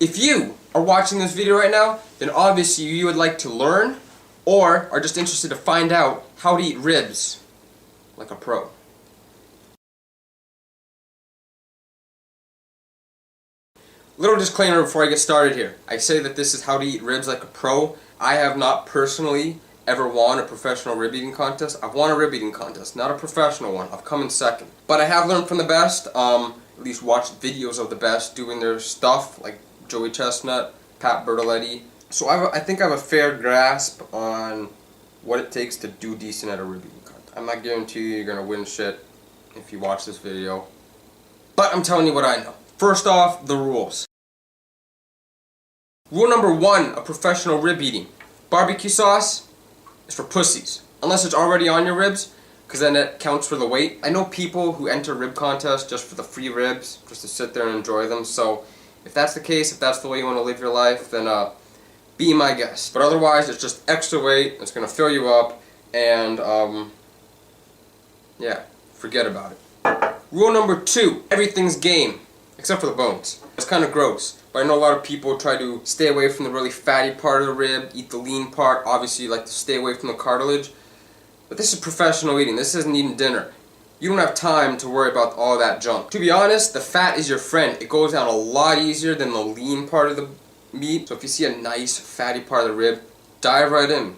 If you are watching this video right now, then obviously you would like to learn or are just interested to find out how to eat ribs like a pro. Little disclaimer before I get started here. I say that this is how to eat ribs like a pro. I have not personally ever won a professional rib eating contest. I've won a rib eating contest, not a professional one. I've come in second. But I have learned from the best, at least watched videos of the best doing their stuff, like Joey Chestnut, Pat Bertoletti. So I think I have a fair grasp on what it takes to do decent at a rib eating contest. I'm not guaranteeing you you're going to win shit if you watch this video. But I'm telling you what I know. First off, the rules. Rule number 1 of professional rib eating. Barbecue sauce is for pussies. Unless it's already on your ribs, because then it counts for the weight. I know people who enter rib contests just for the free ribs, just to sit there and enjoy them. So if that's the case, if that's the way you want to live your life, then be my guest. But otherwise, it's just extra weight. It's going to fill you up. And yeah, forget about it. Rule number 2. Everything's game, except for the bones. It's kind of gross, but I know a lot of people try to stay away from the really fatty part of the rib, eat the lean part. Obviously, you like to stay away from the cartilage. But this is professional eating. This isn't eating dinner. You don't have time to worry about all that junk. To be honest, the fat is your friend. It goes down a lot easier than the lean part of the meat. So if you see a nice fatty part of the rib, dive right in.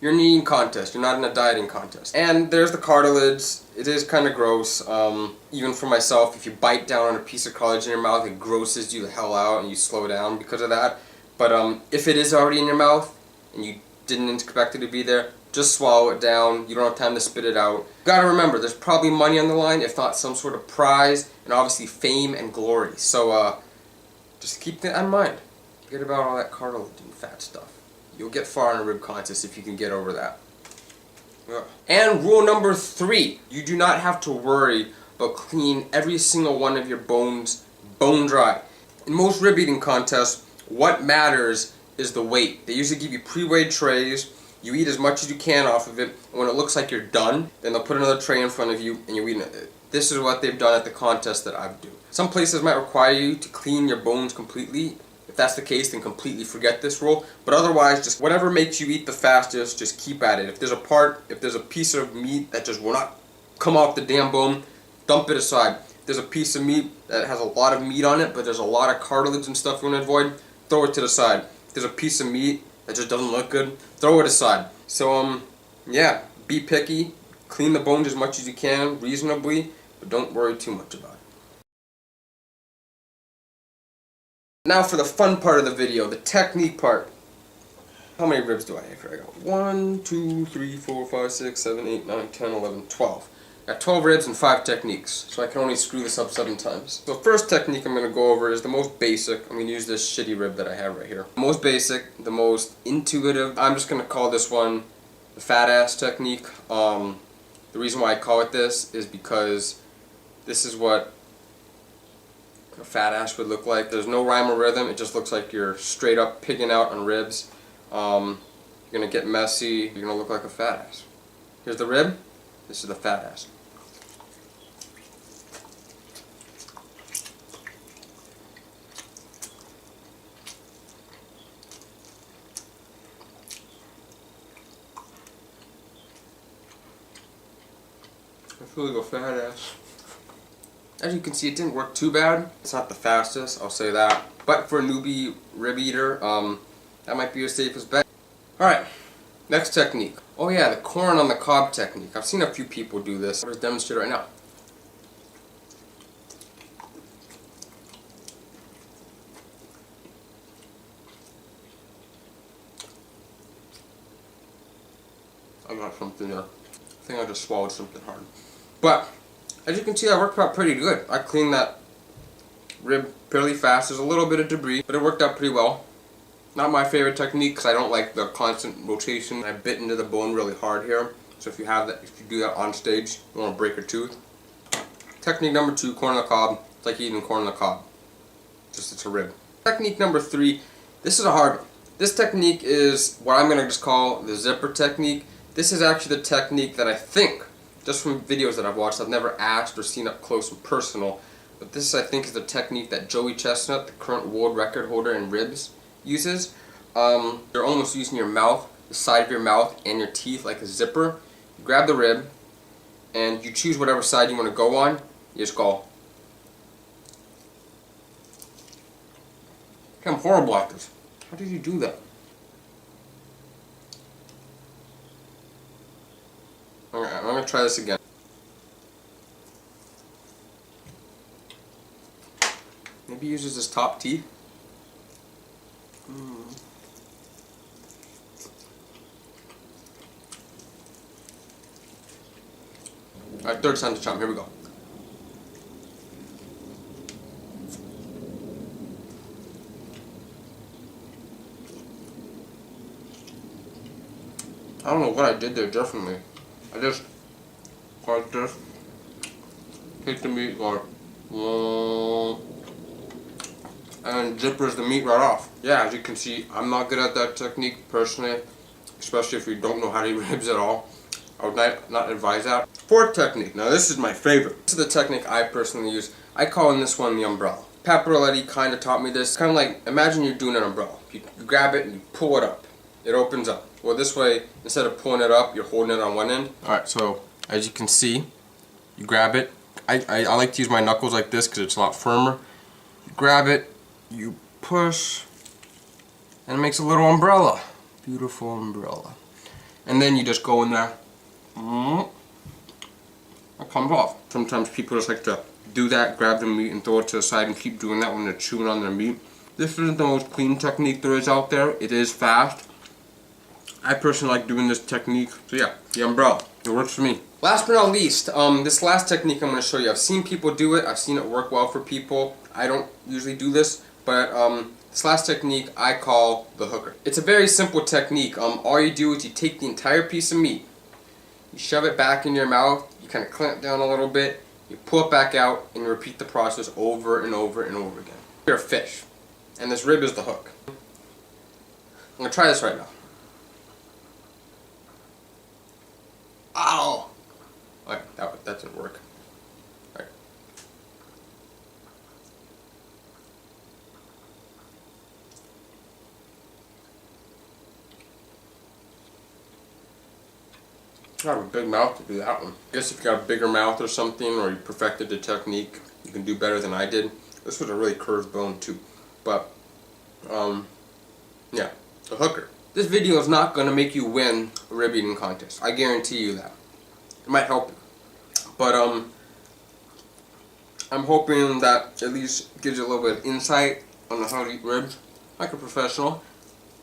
You're in an eating contest. You're not in a dieting contest. And there's the cartilage. It is kind of gross. Even for myself, if you bite down on a piece of cartilage in your mouth, it grosses you the hell out and you slow down because of that. But if it is already in your mouth and you didn't expect it to be there, just swallow it down. You don't have time to spit it out. You gotta remember, there's probably money on the line, if not some sort of prize, and obviously fame and glory. So just keep that in mind. Forget about all that cartilage and fat stuff. You'll get far in a rib contest if you can get over that. And rule number 3, you do not have to worry about cleaning every single one of your bones bone dry. In most rib eating contests, what matters is the weight. They usually give you pre-weighed trays. You eat as much as you can off of it, and when it looks like you're done, then they'll put another tray in front of you and you eat it. This is what they've done at the contest that I've done. Some places might require you to clean your bones completely. If that's the case, then completely forget this rule. But otherwise, just whatever makes you eat the fastest, just keep at it. If there's a piece of meat that just will not come off the damn bone, dump it aside. If there's a piece of meat that has a lot of meat on it, but there's a lot of cartilage and stuff you want to avoid, throw it to the side. If there's a piece of meat that just doesn't look good, throw it aside. So, yeah, be picky. Clean the bones as much as you can, reasonably, but don't worry too much about it. Now for the fun part of the video, the technique part. How many ribs do I have here? I got 1, 2, 3, 4, 5, 6, 7, 8, 9, 10, 11, 12. I got 12 ribs and 5 techniques, so I can only screw this up 7 times. So the first technique I'm going to go over is the most basic. I'm going to use this shitty rib that I have right here. The most basic, the most intuitive. I'm just going to call this one the fat ass technique. The reason why I call it this is because this is what a fat ass would look like. There's no rhyme or rhythm. It just looks like you're straight up pigging out on ribs. You're going to get messy. You're going to look like a fat ass. Here's the rib. This is the fat ass. I feel like a fat ass. As you can see, it didn't work too bad. It's not the fastest, I'll say that. But for a newbie rib eater, that might be your safest bet. Alright, next technique. Oh yeah, the corn on the cob technique. I've seen a few people do this. I'll just demonstrate right now. I got something there. I think I just swallowed something hard. But as you can see, that worked out pretty good. I cleaned that rib fairly fast. There's a little bit of debris, but it worked out pretty well. Not my favorite technique because I don't like the constant rotation. I bit into the bone really hard here. So if you do that on stage, you want to break your tooth. Technique number 2, corn on the cob. It's like eating corn on the cob. Just it's a rib. Technique number 3, this is a hard one. This technique is what I'm going to just call the zipper technique. This is actually the technique that I think, just from videos that I've watched, I've never asked or seen up close and personal, but this I think is the technique that Joey Chestnut, the current world record holder in ribs, uses. You're almost using your mouth, the side of your mouth and your teeth like a zipper. You grab the rib and you choose whatever side you want to go on. You just go. I'm horrible at this. How did you do that? Alright, I'm going to try this again. Maybe he uses his top teeth. Alright, third time to charm. Here we go. I don't know what I did there differently. I just like this, take the meat, or and zippers the meat right off. Yeah, as you can see, I'm not good at that technique personally, especially if you don't know how to eat ribs at all. I would not advise that. Fourth technique. Now this is my favorite. This is the technique I personally use. I call this one the umbrella. Paparoletti kind of taught me this. Kind of like, imagine you're doing an umbrella. You grab it and you pull it up. It opens up. Well, this way, instead of pulling it up, you're holding it on one end. Alright, so as you can see, you grab it. I like to use my knuckles like this because it's a lot firmer. You grab it, you push, and it makes a little umbrella. Beautiful umbrella. And then you just go in there. It comes off. Sometimes people just like to do that, grab the meat and throw it to the side and keep doing that when they're chewing on their meat. This isn't the most clean technique there is out there. It is fast. I personally like doing this technique. So yeah, the umbrella. It works for me. Last but not least, this last technique I'm going to show you. I've seen people do it. I've seen it work well for people. I don't usually do this, but this last technique I call the hooker. It's a very simple technique. All you do is you take the entire piece of meat, you shove it back in your mouth, you kind of clamp down a little bit, you pull it back out, and you repeat the process over and over and over again. You're a fish, and this rib is the hook. I'm going to try this right now. Ow! Alright, that didn't work. Alright. I have a big mouth to do that one. I guess if you got a bigger mouth or something, or you perfected the technique, you can do better than I did. This was a really curved bone too. But, yeah, the hooker. This video is not going to make you win a rib eating contest. I guarantee you that. It might help you. But I'm hoping that at least gives you a little bit of insight on how to eat ribs like a professional.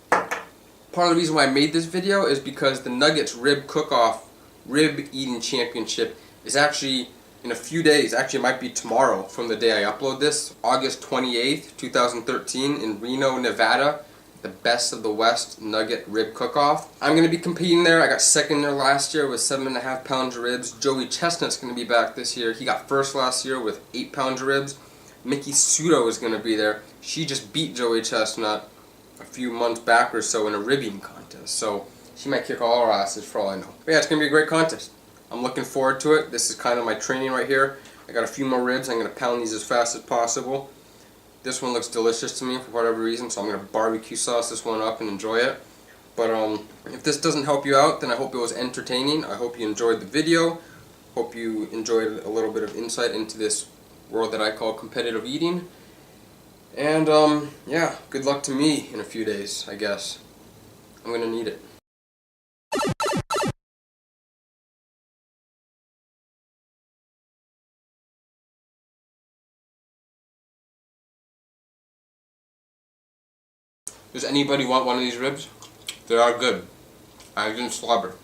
Part of the reason why I made this video is because the Nuggets Rib Cook-Off Rib Eating Championship is actually in a few days. Actually, it might be tomorrow from the day I upload this. August 28th, 2013 in Reno, Nevada. The Best of the West Nugget Rib Cook-Off. I'm going to be competing there. I got second there last year with 7.5 pounds of ribs. Joey Chestnut's going to be back this year. He got first last year with 8 pounds of ribs. Mickey Sudo is going to be there. She just beat Joey Chestnut a few months back or so in a rib eating contest. So she might kick all our asses for all I know. But yeah, it's going to be a great contest. I'm looking forward to it. This is kind of my training right here. I got a few more ribs. I'm going to pound these as fast as possible. This one looks delicious to me for whatever reason, so I'm going to barbecue sauce this one up and enjoy it. But if this doesn't help you out, then I hope it was entertaining. I hope you enjoyed the video. Hope you enjoyed a little bit of insight into this world that I call competitive eating. And yeah, good luck to me in a few days, I guess. I'm going to need it. Does anybody want one of these ribs? They are good. I didn't slobber.